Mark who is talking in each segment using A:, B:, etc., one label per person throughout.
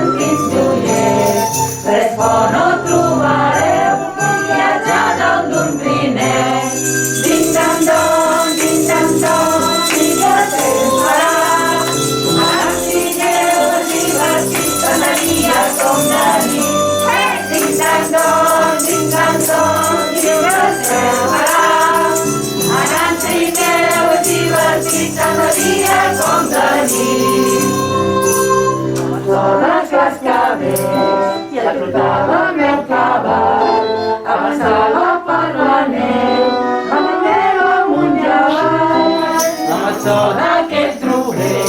A: feliç joier. Res bo no trobareu, viatjant al d'un trineu. Ding-dang-dong, ding-dang-dong, digues farà. Ara sigueu divertits, cada dia com de nit. Ding-dang-dong, ding-dang-dong, digues farà. Ara sigueu divertits, cada dia com de nit. Són els cascavells i el trotàvem el cavall, avançava per la neu, amunt amunt i avall. Amb el so d'aquest trobrer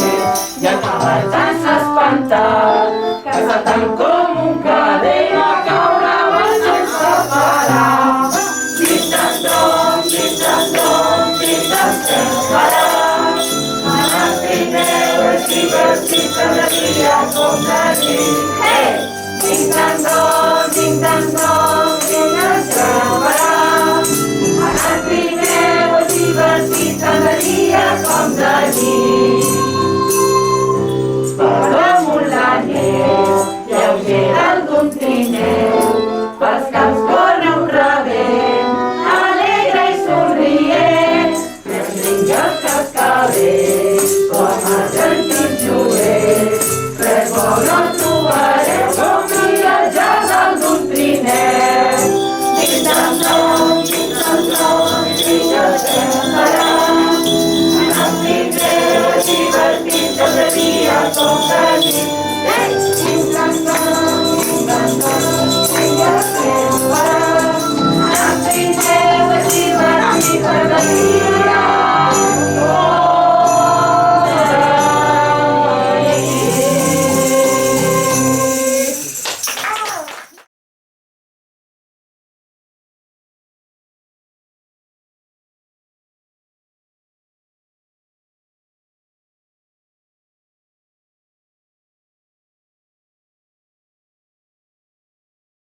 A: i el cavall tan s'espantat, que saltant com un cadell va caure avall sense parar. Ding-dang-dong, ding-dang-dong, ding-dang-dong farà. Ara el trineu és divertit, cada dia com de nit. Hey! Ding-dang-dong, ding-dang-dong,